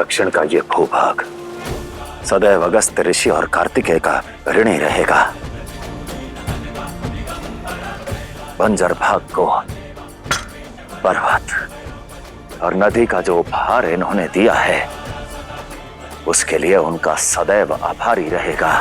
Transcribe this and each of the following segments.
दक्षिण का ये भूभाग सदैव अगस्त ऋषि और कार्तिकेय का ऋणी रहेगा। बंजर भाग को पर्वत और नदी का जो उपहार इन्होंने दिया है उसके लिए उनका सदैव आभारी रहेगा।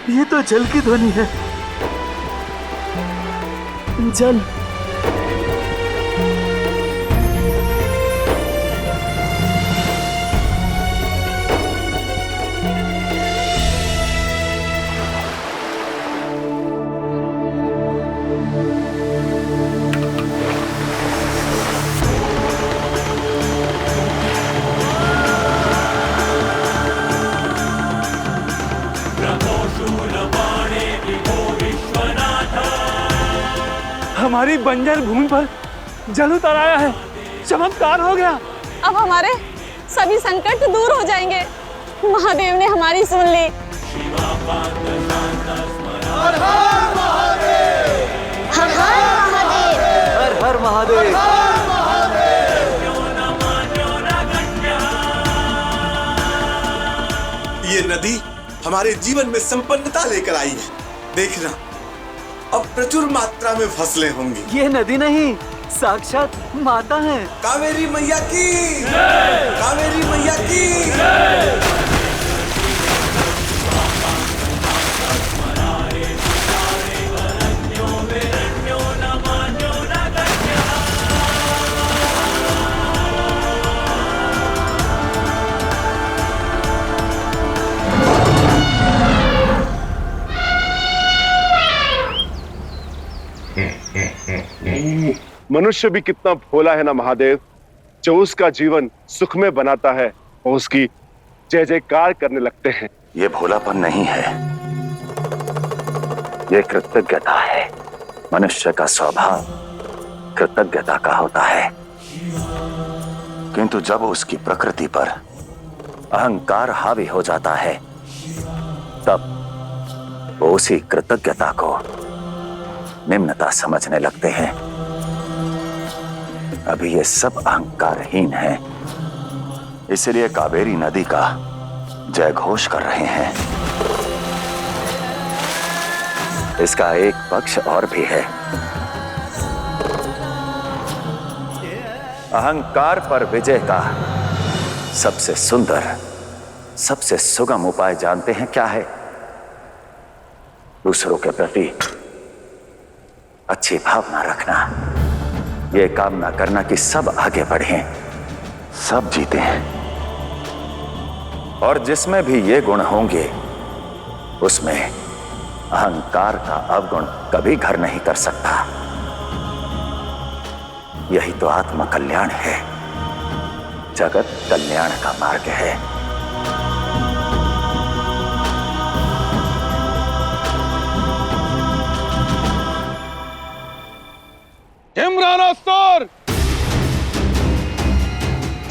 ये तो जल की ध्वनि है। जल। हमारी बंजर भूमि पर जल उतर आया है। चमत्कार हो गया। अब हमारे सभी संकट दूर हो जाएंगे। महादेव ने हमारी सुन ली। हर हर महादेव, हर हर महादेव, हर हर महादेव। ये नदी हमारे जीवन में संपन्नता लेकर आई है। देखना, अब प्रचुर मात्रा में फसलें होंगी। ये नदी नहीं, साक्षात माता है। कावेरी मैया की जय! कावेरी मैया की जय! मनुष्य भी कितना भोला है ना महादेव, जो उसका जीवन सुख में बनाता है और उसकी जय जयकार करने लगते हैं। ये भोलापन नहीं है, ये कृतज्ञता है। मनुष्य का स्वभाव कृतज्ञता का होता है, किंतु जब उसकी प्रकृति पर अहंकार हावी हो जाता है तब वो उसी कृतज्ञता को निम्नता समझने लगते हैं। अभी ये सब अहंकारहीन है, इसलिए कावेरी नदी का जय घोष कर रहे हैं। इसका एक पक्ष और भी है। अहंकार पर विजय का सबसे सुंदर, सबसे सुगम उपाय जानते हैं क्या है? दूसरों के प्रति अच्छी भावना रखना, ये कामना करना कि सब आगे बढ़ें, सब जीते हैं। और जिसमें भी ये गुण होंगे उसमें अहंकार का अवगुण कभी घर नहीं कर सकता। यही तो आत्म कल्याण है, जगत कल्याण का मार्ग है। जिम्रानासुर!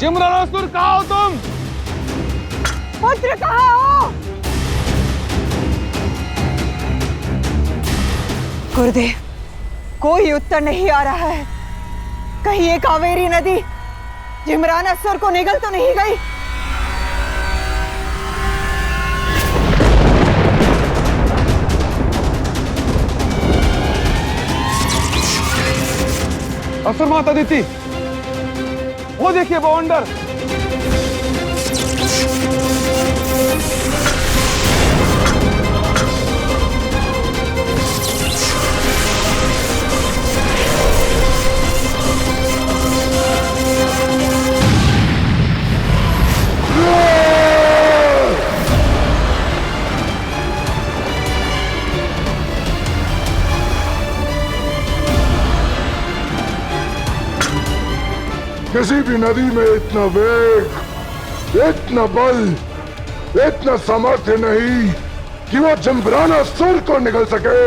जिम्रानासुर, कहाँ हो तुम? पुत्र कहाँ हो? गुरुदेव, कोई उत्तर नहीं आ रहा है। कहीं ये कावेरी नदी जिम्रानासुर को निगल तो नहीं गई? असुर माता दीदी, वो देखिए बवंडर। किसी भी नदी में इतना वेग, इतना बल, इतना सामर्थ्य नहीं कि वो जम्बरानासुर को निगल सके।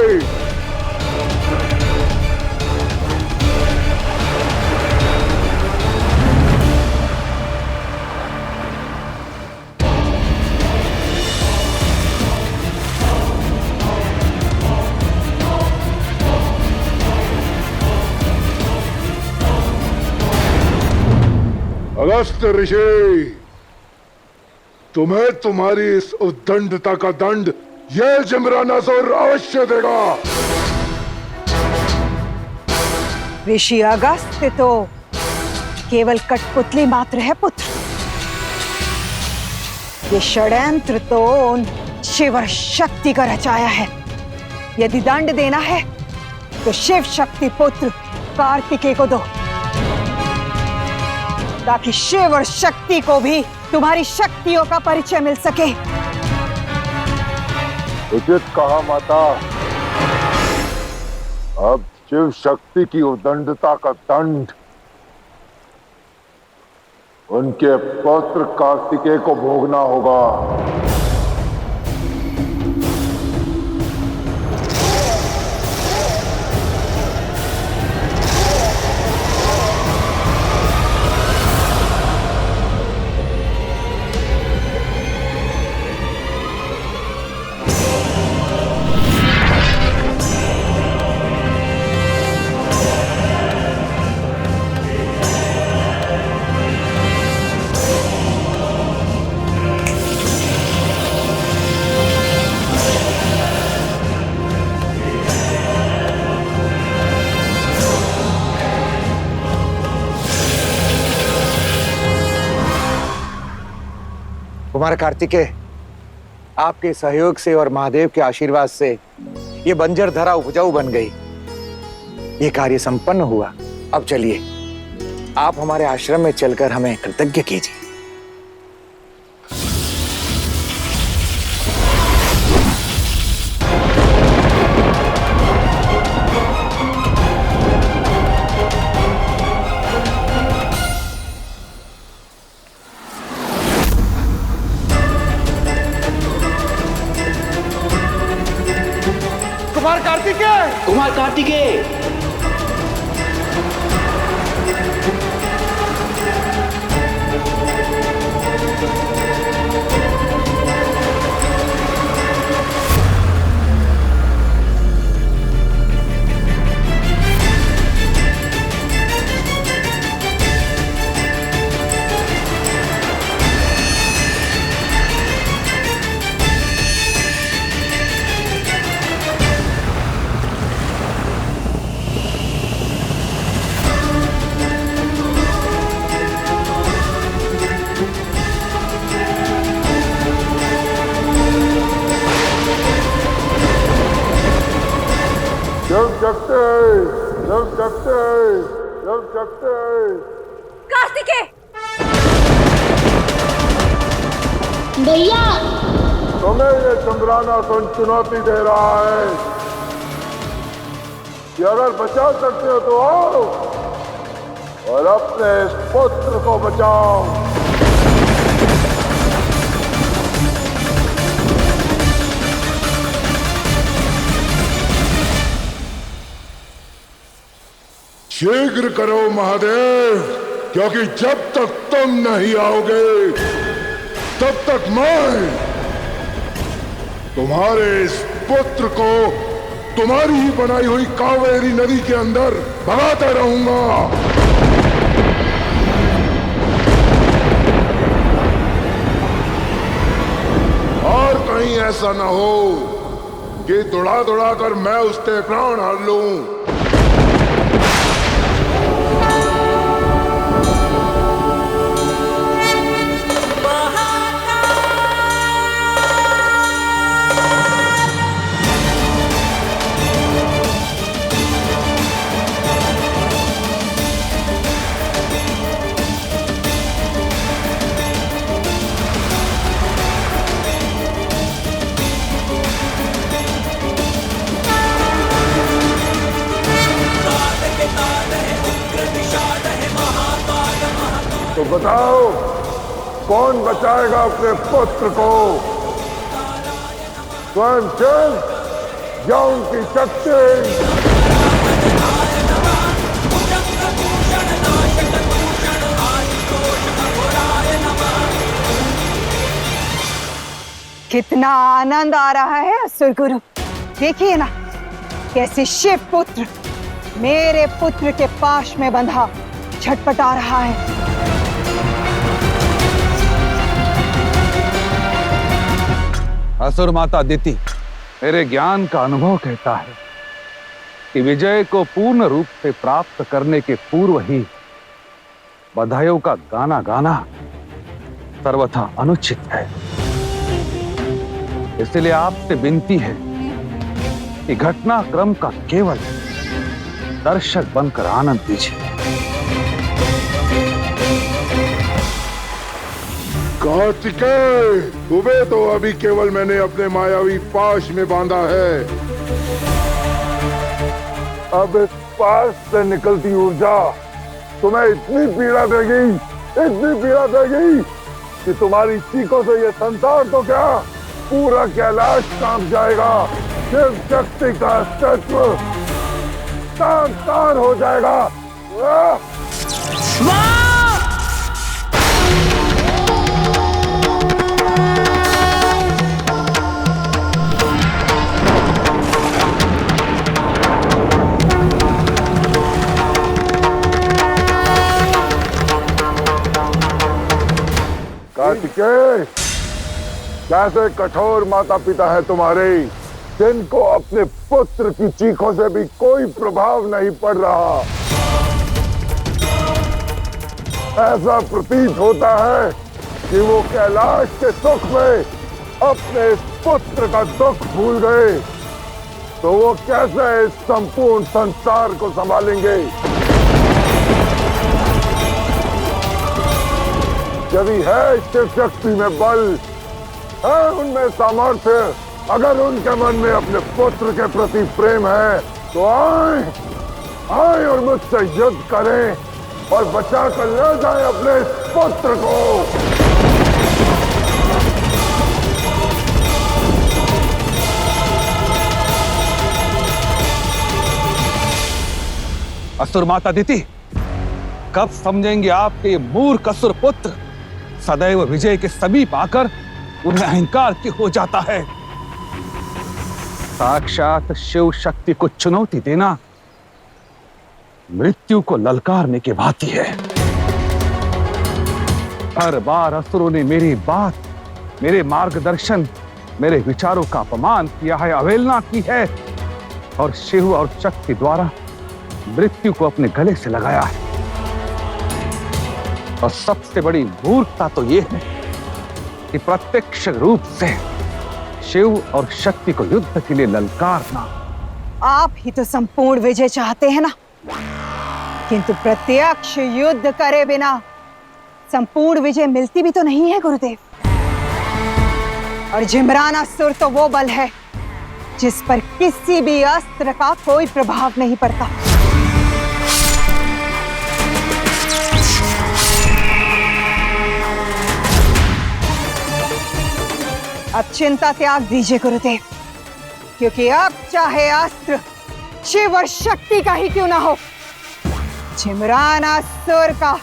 अगस्त ऋषि, तुम्हें तुम्हारी इस उद्दंडता का दंड यह जम्बरानासुर अवश्य देगा। ऋषि अगस्त तो केवल कठपुतली मात्र है पुत्र। ये षड्यंत्र तो उन शिव शक्ति का रचाया है। यदि दंड देना है तो शिव शक्ति पुत्र कार्तिकेय को दो, ताकि शिव और शक्ति को भी तुम्हारी शक्तियों का परिचय मिल सके। उचित कहा माता। अब शिव शक्ति की उद्दंडता का दंड उनके पुत्र कार्तिकेय को भोगना होगा। कुमार कार्तिकेय, आपके सहयोग से और महादेव के आशीर्वाद से ये बंजर धरा उपजाऊ बन गई। ये कार्य संपन्न हुआ। अब चलिए, आप हमारे आश्रम में चलकर हमें कृतज्ञ कीजिए। कुमार कार्तिकेय! कुमार कार्तिकेय! कार्तिकेय! भैया, तुम्हें ये जम्बरानासुर चुनौती दे रहा है कि अगर बचा सकते हो तो आओ और अपने इस पुत्र को बचाओ। शीघ्र करो महादेव, क्योंकि जब तक तुम नहीं आओगे तब तक मैं तुम्हारे इस पुत्र को तुम्हारी ही बनाई हुई कावेरी नदी के अंदर भगाता रहूंगा। और कहीं ऐसा ना हो कि दौड़ा दौड़ा कर मैं उसके प्राण हर लूं। बताओ, कौन बचाएगा अपने पुत्र को? स्वयं शिव या उनकी शक्ति? कितना आनंद आ रहा है असुर गुरु। देखिए ना कैसे शिव पुत्र मेरे पुत्र के पाश में बंधा छटपटा रहा है। असुर माता अदिति, मेरे ज्ञान का अनुभव कहता है कि विजय को पूर्ण रूप से प्राप्त करने के पूर्व ही बधाइयों का गाना गाना सर्वथा अनुचित है। इसलिए आपसे विनती है कि घटनाक्रम का केवल दर्शक बनकर आनंद दीजिए। कार्तिकेय, तुम्हें तो अभी केवल मैंने अपने मायावी पाश में बांधा है। अब इस पाश से निकलती ऊर्जा तुम्हें इतनी पीड़ा देगी कि तुम्हारी चीखों से ये संसार तो क्या, पूरा कैलाश कांप जाएगा। शिव शक्ति का अस्तित्व तार हो जाएगा। कार्तिकेय, कैसे कठोर माता पिता है तुम्हारे, जिनको अपने पुत्र की चीखों से भी कोई प्रभाव नहीं पड़ रहा। ऐसा प्रतीत होता है कि वो कैलाश के सुख में अपने इस पुत्र का दुख भूल गए, तो वो कैसे इस संपूर्ण संसार को संभालेंगे? यदि है शिव शक्ति में बल, है उनमें सामर्थ्य, अगर उनके मन में अपने पुत्र के प्रति प्रेम है, तो आए और मुझसे युद्ध करें और बचा कर ले जाए अपने पुत्र को। असुर माता अदिति, कब समझेंगे आपके ये मूर्ख असुर पुत्र सदैव विजय के समीप आकर उन्हें अहंकार की हो जाता है। साक्षात शिव शक्ति को चुनौती देना मृत्यु को ललकारने की भांति है। हर बार असुरों ने मेरी बात, मेरे मार्गदर्शन, मेरे विचारों का अपमान किया है, अवहेलना की है और शिव और शक्ति द्वारा मृत्यु को अपने गले से लगाया है। और सबसे बड़ी मूर्खता तो यह है कि प्रत्यक्ष रूप से शिव और शक्ति को युद्ध के लिए ललकारना। आप ही तो संपूर्ण विजय चाहते हैं ना, किंतु प्रत्यक्ष युद्ध करे बिना संपूर्ण विजय मिलती भी तो नहीं है गुरुदेव। और जिम्राना असुर तो वो बल है जिस पर किसी भी अस्त्र का कोई प्रभाव नहीं पड़ता। अब चिंता त्याग दीजिए गुरुदेव, क्योंकि अब चाहे अस्त्र शिव और शक्ति का ही क्यों ना हो, जिम्राना असुर का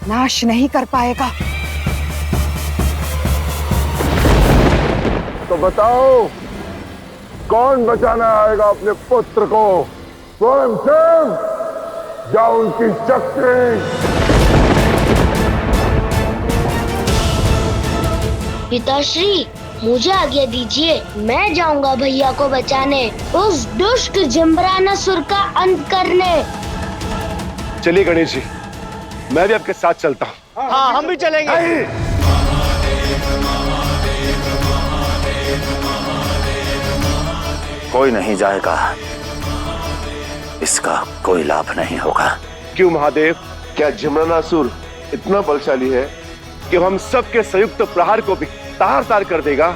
नाश नहीं कर पाएगा। तो बताओ, कौन बचाना आएगा अपने पुत्र को? स्वयं शिव या उनकी शक्ति? पिताश्री, मुझे आज्ञा दीजिए, मैं जाऊंगा भैया को बचाने, उस दुष्ट जिम्रानासुर का अंत करने। चलिए गणेश जी, मैं भी आपके साथ चलता हूँ। हाँ, हम भी चलेंगे। कोई नहीं जाएगा, इसका कोई लाभ नहीं होगा। क्यों महादेव, क्या जिम्रानासुर इतना बलशाली है कि हम सबके संयुक्त प्रहार को भी तार तार कर देगा?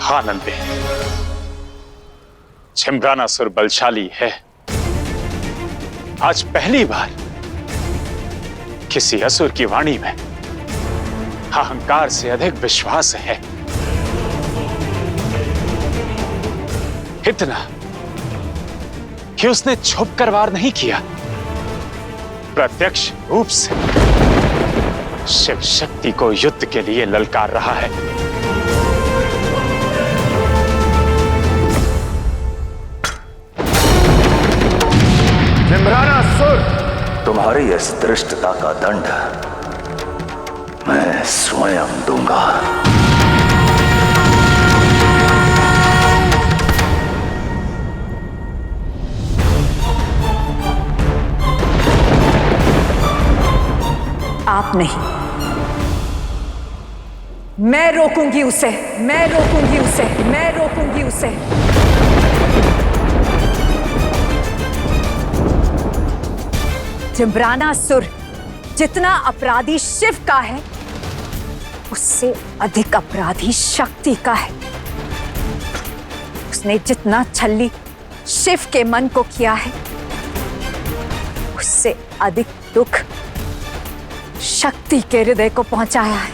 हाँ नंदे, जिम्रानासुर बलशाली है। आज पहली बार किसी असुर की वाणी में अहंकार से अधिक विश्वास है। इतना कि उसने छुप कर वार नहीं किया, प्रत्यक्ष रूप से शिव शक्ति को युद्ध के लिए ललकार रहा है। जिम्रानासुर, तुम्हारी इस धृष्टता का दंड मैं स्वयं दूंगा। आप नहीं, मैं रोकूंगी उसे, मैं रोकूंगी उसे, मैं रोकूंगी उसे। जिम्रानासुर जितना अपराधी शिव का है, उससे अधिक अपराधी शक्ति का है। उसने जितना छल्ली शिव के मन को किया है, उससे अधिक दुख शक्ति के हृदय को पहुंचाया है।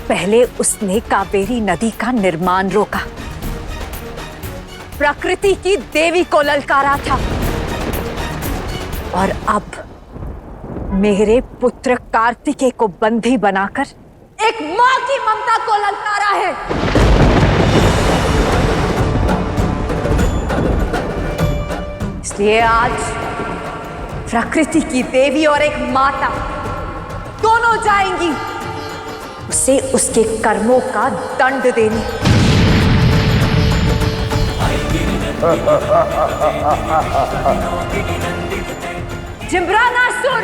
पहले उसने कावेरी नदी का निर्माण रोका, प्रकृति की देवी को ललकारा था, और अब मेरे पुत्र कार्तिकेय को बंदी बनाकर एक मां की ममता को ललकारा है। इसलिए आज प्रकृति की देवी और एक माता दोनों जाएंगी उसे उसके कर्मों का दंड देने। जिम्रानासुर,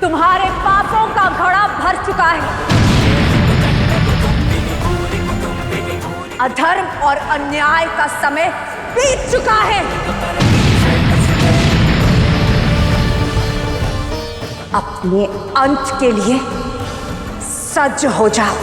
तुम्हारे पापों का घड़ा भर चुका है। अधर्म और अन्याय का समय बीत चुका है। अपने अंत के लिए सज्ज हो जाओ।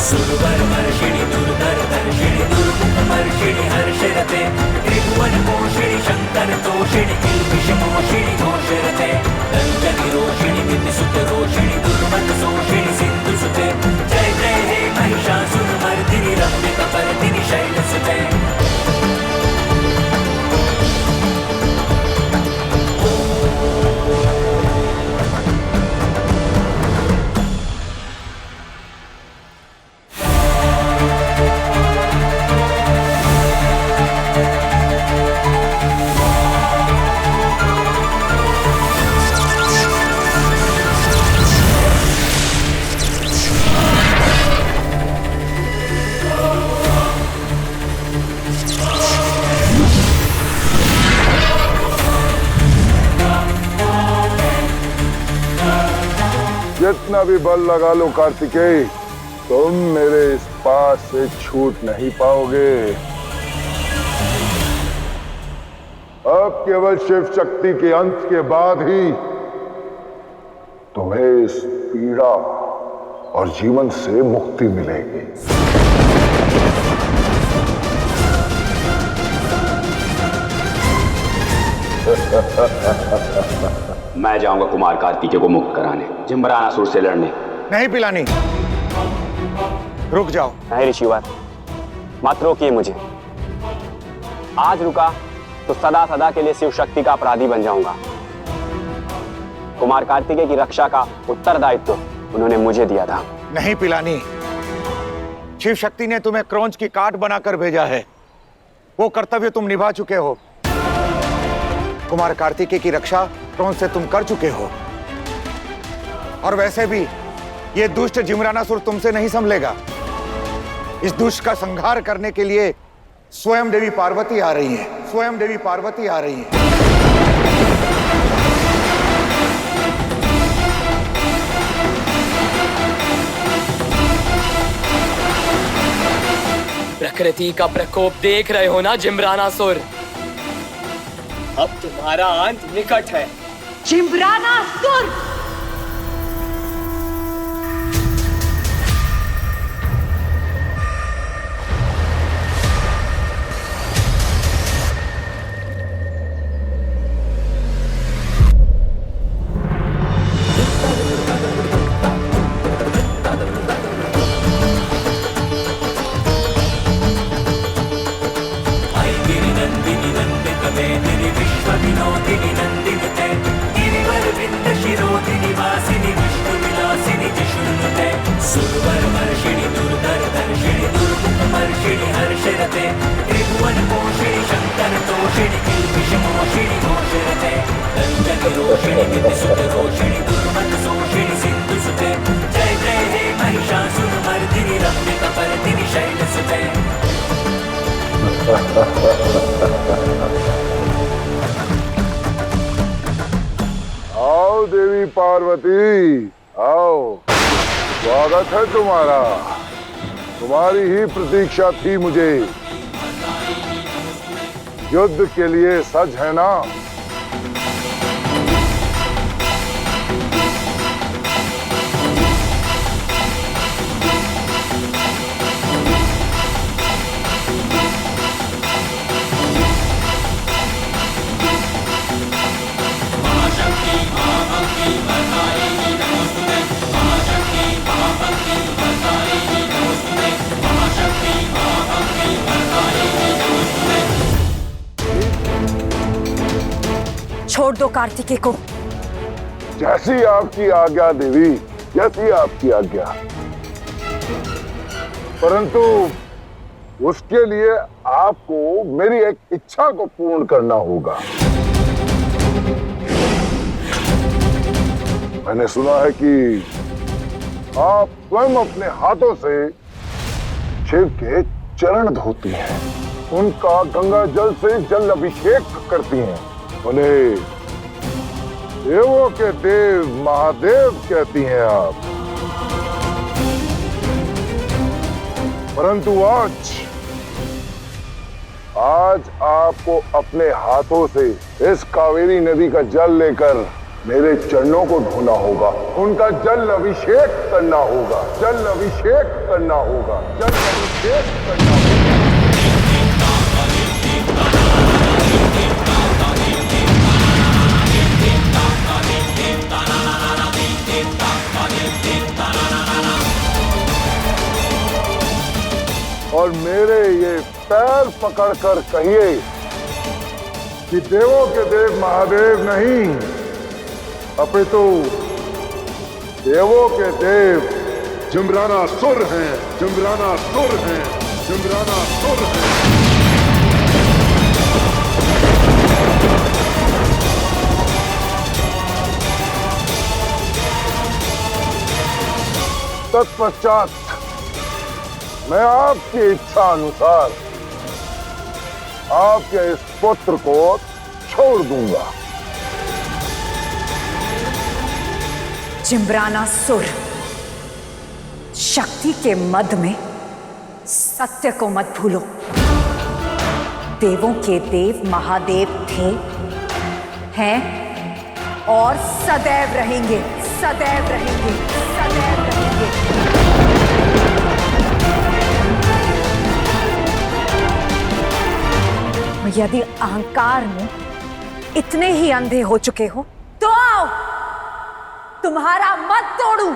सुरवरवर्षिणि दुर्धरधर्षिणि दुर्मुखमर्षिणि हर्षरते त्रिभुवनपोषिणि शङ्करतोषिणि किल्बिषमोषिणि घोषरते दन्तनिरोषिणि दितिसुतरोषिणि दुर्मतशोषिणि सिन्धुसुते जय जय हे महिषासुरमर्दिनि रम्यकपर्दिनि शैलसुते। जितना भी बल लगा लो कार्तिकेय, तुम मेरे इस पास से छूट नहीं पाओगे। अब केवल शिव शक्ति के अंत के बाद ही तुम्हें इस पीड़ा और जीवन से मुक्ति मिलेगी। मैं जाऊंगा कुमार कार्तिकेय को मुक्त कराने, जिम्रानासुर से लड़ने। नहीं पिलानी, रुक जाओ। नहीं ऋषिवर, मत रोकिए मुझे। आज रुका तो सदा सदा के लिए शिव शक्ति का अपराधी बन जाऊंगा। कुमार कार्तिकेय की रक्षा का उत्तरदायित्व उन्होंने मुझे दिया था। नहीं पिलानी, शिव शक्ति ने तुम्हें क्रौंच की काट बनाकर भेजा है। वो कर्तव्य तुम निभा चुके हो। कुमार कार्तिकेय की रक्षा क्रौंच से तुम कर चुके हो। और वैसे भी ये दुष्ट जिम्रानासुर तुमसे नहीं संभलेगा। इस दुष्ट का संहार करने के लिए स्वयं देवी पार्वती आ रही है। स्वयं देवी पार्वती आ रही है। प्रकृति का प्रकोप देख रहे हो ना जिम्रानासुर, अब तुम्हारा अंत निकट है। जिम्रानासुर, आओ देवी पार्वती, आओ। स्वागत है तुम्हारा। तुम्हारी ही प्रतीक्षा थी मुझे। युद्ध के लिए सज है ना? छोड़ दो कार्तिकेय को। जैसी आपकी आज्ञा देवी, जैसी आपकी आज्ञा। परंतु उसके लिए आपको मेरी एक इच्छा को पूर्ण करना होगा। मैंने सुना है कि आप स्वयं अपने हाथों से शिव के चरण धोती हैं, उनका गंगा जल से जल अभिषेक करती हैं, उन्हें देवों के देव महादेव कहती हैं आप। परंतु आज आपको अपने हाथों से इस कावेरी नदी का जल लेकर मेरे चरणों को धोना होगा, उनका जल अभिषेक करना होगा, जल अभिषेक करना होगा, जल अभिषेक करना होगा। और मेरे ये पैर पकड़कर कहिए कि देवों के देव महादेव नहीं, अपितु देवों के देव जिम्रानासुर हैं, जिम्रानासुर हैं, जिम्रानासुर हैं। तत्पश्चात मैं आपकी इच्छा अनुसार आपके इस पुत्र को छोड़ दूंगा। जिम्रानासुर, शक्ति के मद में सत्य को मत भूलो। देवों के देव महादेव थे, हैं और सदैव रहेंगे, सदैव रहेंगे, सदैव रहेंगे। यदि अहंकार में इतने ही अंधे हो चुके हो तो आओ, तुम्हारा मत तोड़ू।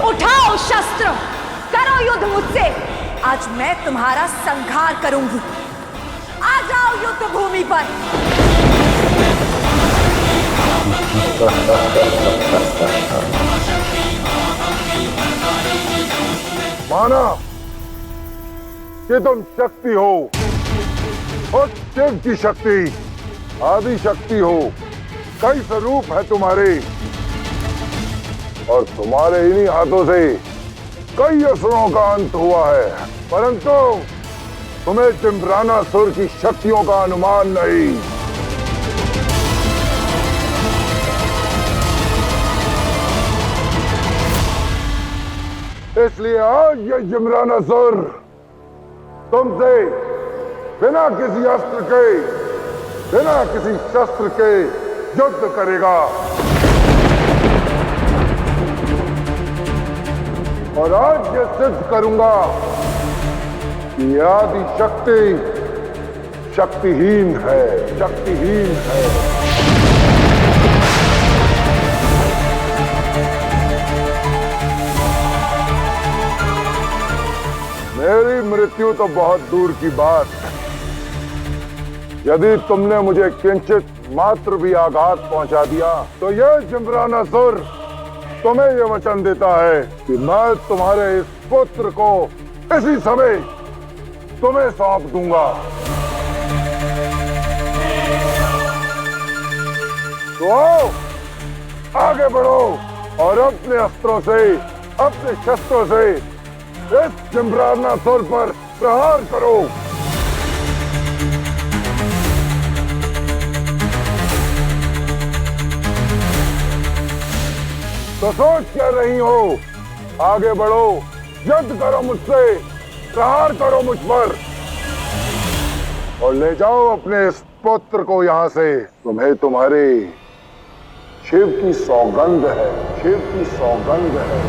उठाओ शस्त्र, करो युद्ध मुझसे। आज मैं तुम्हारा संहार करूंगी। आ जाओ युद्ध भूमि पर। माना कि तुम शक्ति हो, और शिव की शक्ति आदि शक्ति हो। कई स्वरूप है तुम्हारे, और तुम्हारे इन्हीं हाथों से कई असुरों का अंत हुआ है, परंतु तुम्हें जिम्रानासुर की शक्तियों का अनुमान नहीं। इसलिए आज ये जिम्रानासुर तुमसे बिना किसी अस्त्र के, बिना किसी शस्त्र के युद्ध करेगा। और आज ये सिद्ध करूंगा कि आदि शक्ति शक्तिहीन है, शक्तिहीन है। मेरी मृत्यु तो बहुत दूर की बात है। यदि तुमने मुझे किंचित मात्र भी आघात पहुंचा दिया तो यह जिम्रानासुर तुम्हें यह वचन देता है कि मैं तुम्हारे इस पुत्र को इसी समय तुम्हें सौंप दूंगा। तो आओ, आगे बढ़ो और अपने अस्त्रों से, अपने शस्त्रों से इस जिम्रानासुर पर प्रहार करो। तो सोच क्या रही हो? आगे बढ़ो, युद्ध करो मुझसे, प्रहार करो मुझ पर और ले जाओ अपने इस पुत्र को यहां से। तुम्हें तुम्हारे शिव की सौगंध है, शिव की सौगंध है।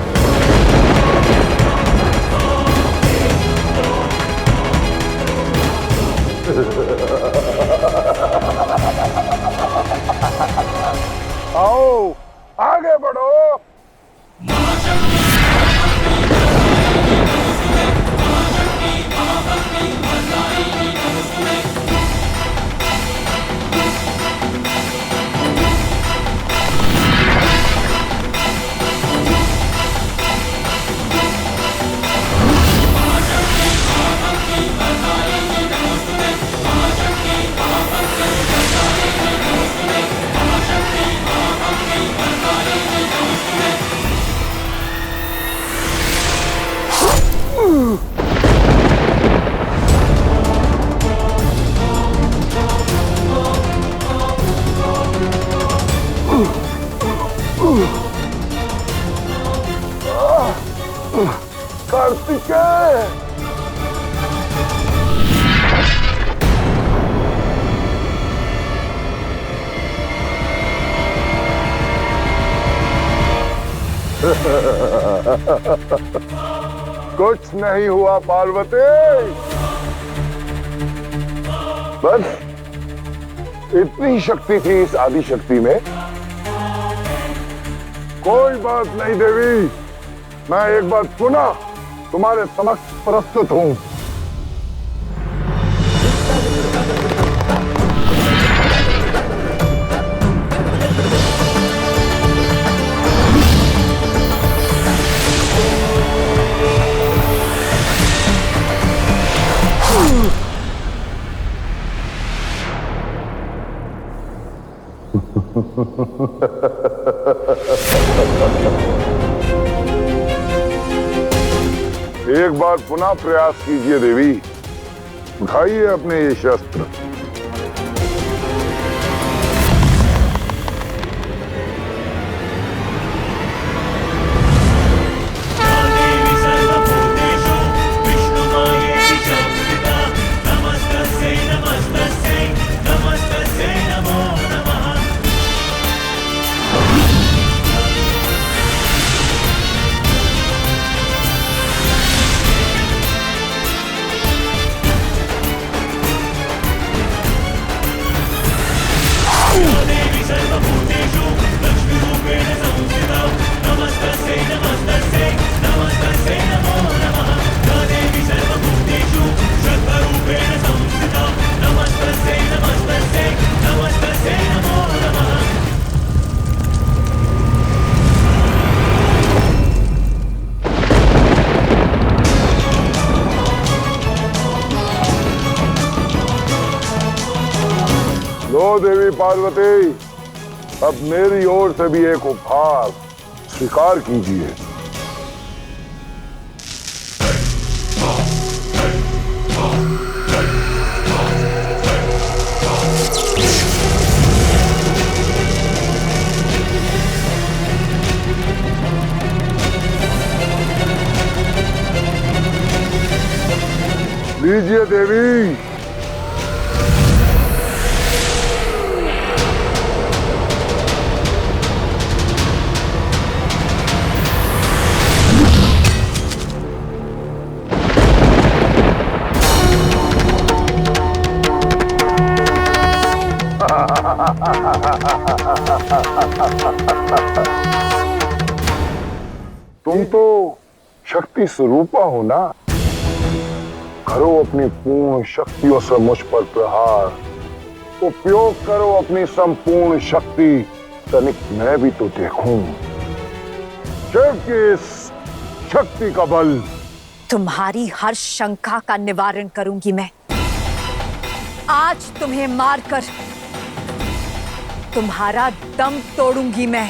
आओ, आगे बढ़ो। कार्तिकेय, कुछ नहीं हुआ पार्वती, बस इतनी शक्ति थी इस आदि शक्ति में। कोई बात नहीं देवी, मैं एक बार पुनः तुम्हारे समक्ष प्रस्तुत हूं। एक बार पुनः प्रयास कीजिए देवी, उठाइए अपने ये शस्त्र। लो देवी पार्वती, अब मेरी ओर से भी एक उपहार स्वीकार कीजिए। लीजिए देवी। तुम तो शक्ति स्वरूपा हो ना, करो अपनी पूर्ण शक्तियों से मुझ पर प्रहार, उपयोग करो अपनी संपूर्ण शक्ति, तनिक मैं भी तो देखूं शिव की इस शक्ति का बल। तुम्हारी हर शंका का निवारण करूंगी मैं। आज तुम्हें मारकर तुम्हारा दम तोड़ूंगी मैं।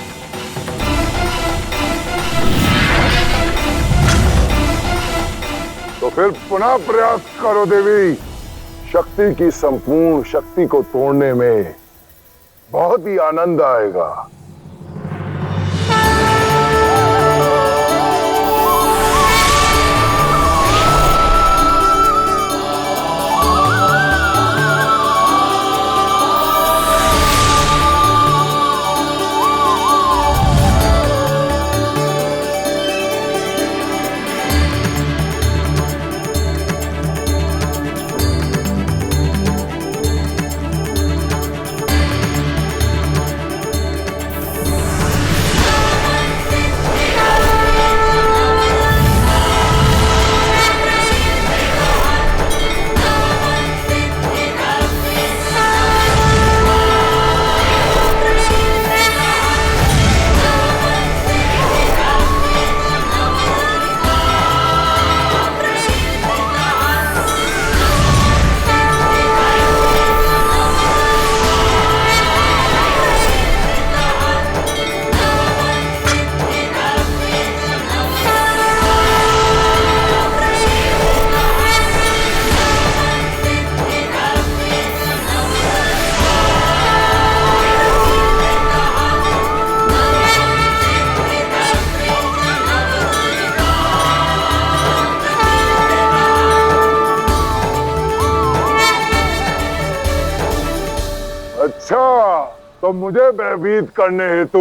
तो फिर पुनः प्रयास करो देवी। शक्ति की संपूर्ण शक्ति को तोड़ने में बहुत ही आनंद आएगा। तो मुझे भयभीत करने हेतु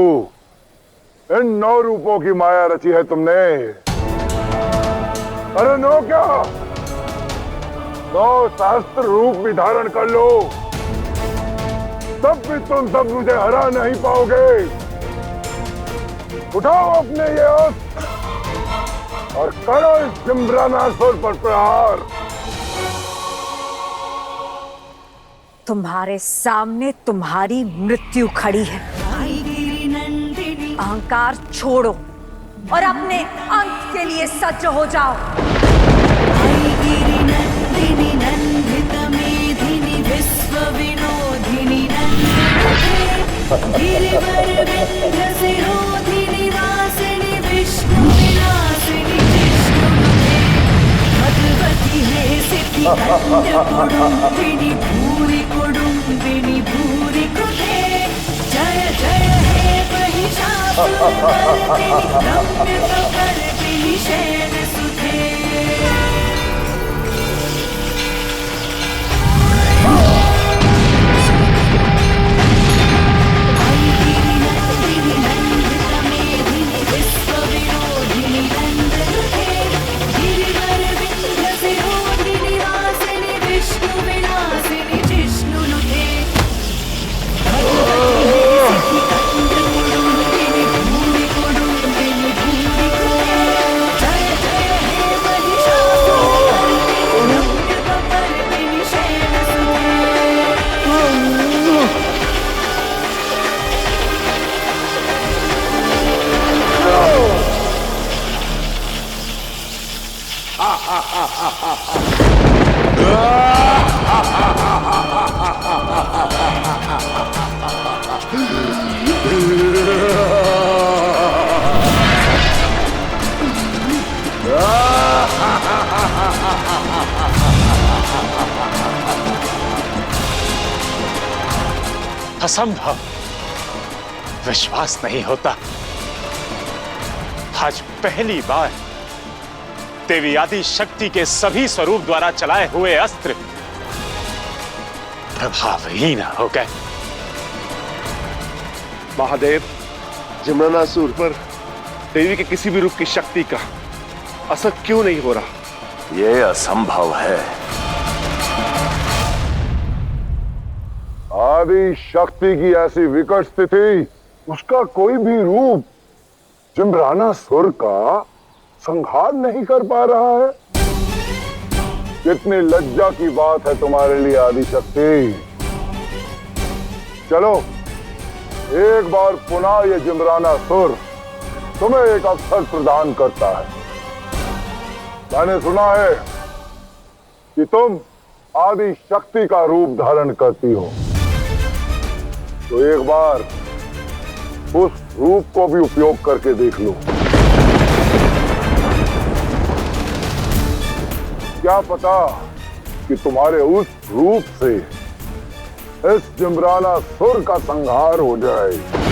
इन 9 रूपों की माया रची है तुमने। अरे 9 क्या, 9 सहस्त्र रूप भी धारण कर लो, तब भी तुम सब मुझे हरा नहीं पाओगे। उठाओ अपने ये अस्त्र और करो इस जिम्रानासुर पर प्रहार। तुम्हारे सामने तुम्हारी मृत्यु खड़ी है। अहंकार छोड़ो और अपने अंत के लिए सज्ज हो जाओ। भूरि कुडुम्बिनी भूरि कृते जय जय हे महिषासुरमर्दिनी रम्यकपर्दिनी शैलसुते। असंभव, विश्वास नहीं होता। आज पहली बार देवी आदि शक्ति के सभी स्वरूप द्वारा चलाए हुए अस्त्र प्रभावहीन हो गए। महादेव, जिम्रानासुर पर देवी के किसी भी रूप की शक्ति का असर क्यों नहीं हो रहा? यह असंभव है। आदि शक्ति की ऐसी विकट स्थिति, उसका कोई भी रूप जिम्रानासुर का संहार नहीं कर पा रहा है। कितनी लज्जा की बात है तुम्हारे लिए आदि शक्ति। चलो एक बार पुनः ये जिम्रानासुर तुम्हें एक अवसर प्रदान करता है। मैंने सुना है कि तुम आदि शक्ति का रूप धारण करती हो, तो एक बार उस रूप को भी उपयोग करके देख लो। क्या पता कि तुम्हारे उस रूप से इस जिम्राना सुर का संहार हो जाए।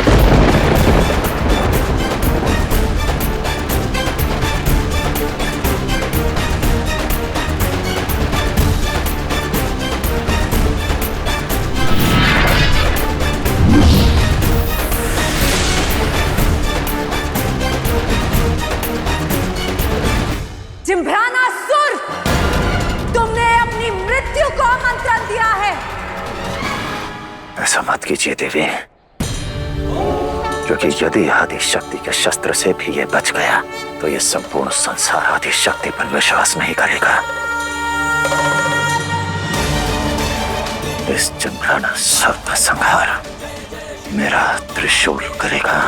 जिम्रानासुर, तुमने अपनी मृत्यु को आमंत्रण दिया है। ऐसा मत कीजिए देवी, क्योंकि यदि आदि शक्ति के शस्त्र से भी ये बच गया तो ये संपूर्ण संसार आदि शक्ति पर विश्वास नहीं करेगा। इस जिम्रानासुर का संहार मेरा त्रिशूल करेगा।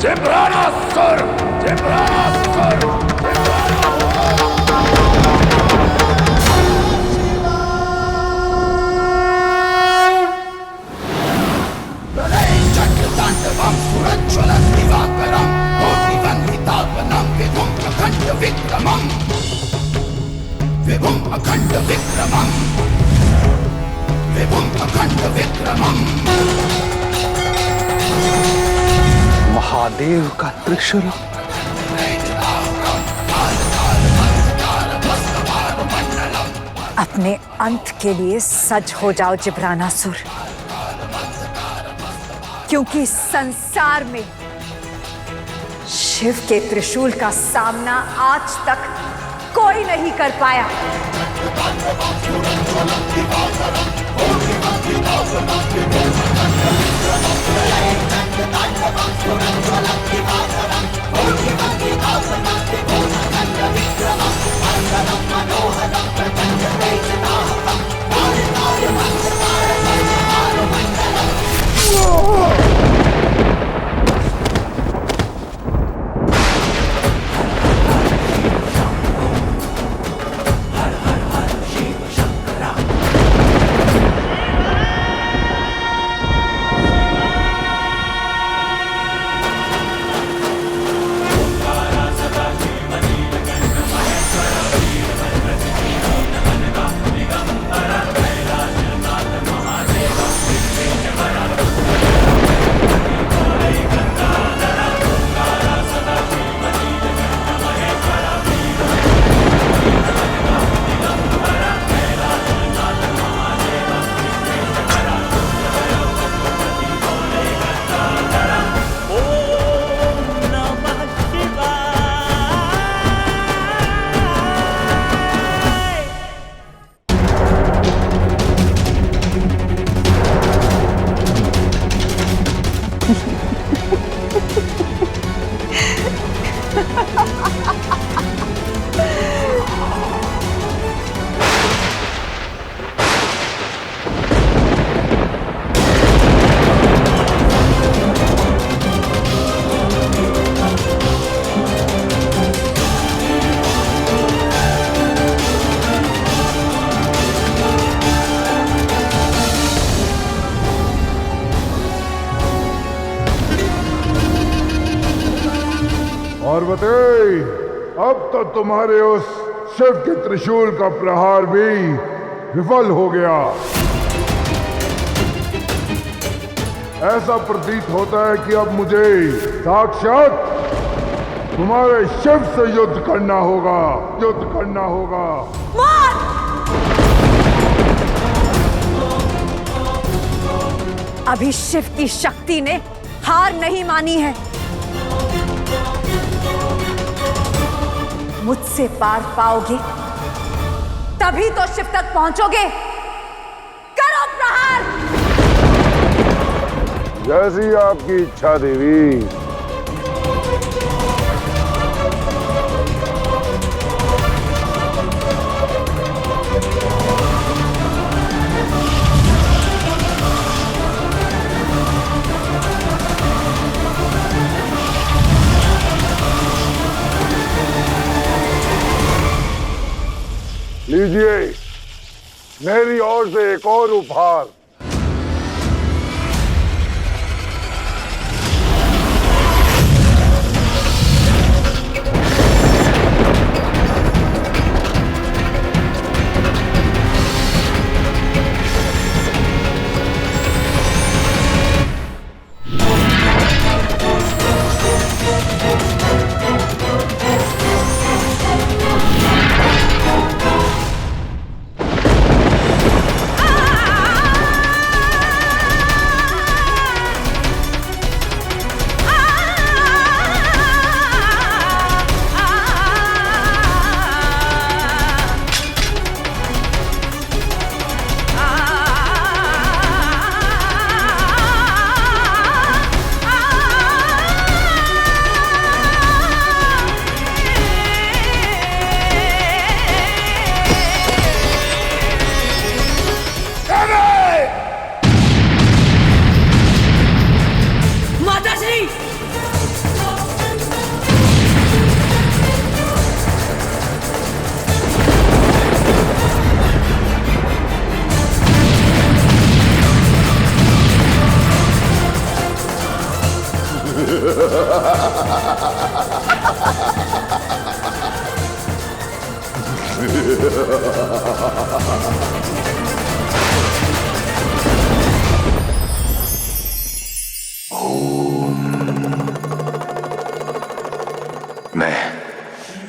जिम्रानासुर, जिम्रानासुर, महादेव का त्रिशूल। अपने अंत के लिए सज हो जाओ जिब्रानासुर, क्योंकि संसार में शिव के त्रिशूल का सामना आज तक कोई नहीं कर पाया। पार्वती, अब तो तुम्हारे उस शिव के त्रिशूल का प्रहार भी विफल हो गया। ऐसा प्रतीत होता है कि अब मुझे साक्षात तुम्हारे शिव से युद्ध करना होगा, युद्ध करना होगा। अभी शिव की शक्ति ने हार नहीं मानी है। मुझसे पार पाओगे तभी तो शिव तक पहुंचोगे। करो प्रहार। जैसी आपकी इच्छा देवी। लीजिए मेरी ओर से एक और उपहार।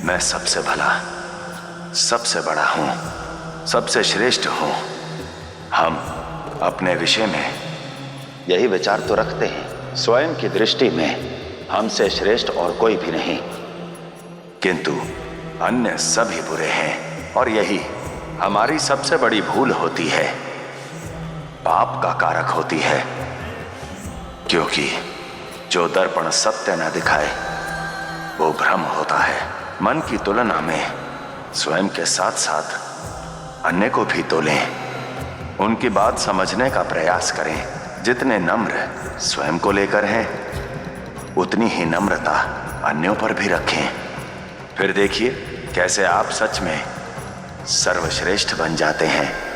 मैं सबसे भला, सबसे बड़ा हूं, सबसे श्रेष्ठ हूं। हम अपने विषय में यही विचार तो रखते हैं, स्वयं की दृष्टि में हमसे श्रेष्ठ और कोई भी नहीं, किंतु अन्य सभी बुरे हैं और यही हमारी सबसे बड़ी भूल होती है, पाप का कारक होती है। क्योंकि जो दर्पण सत्य न दिखाए वो भ्रम होता है। मन की तुलना में स्वयं के साथ साथ अन्य को भी तोलें, उनकी बात समझने का प्रयास करें। जितने नम्र स्वयं को लेकर हैं, उतनी ही नम्रता अन्यों पर भी रखें। फिर देखिए कैसे आप सच में सर्वश्रेष्ठ बन जाते हैं।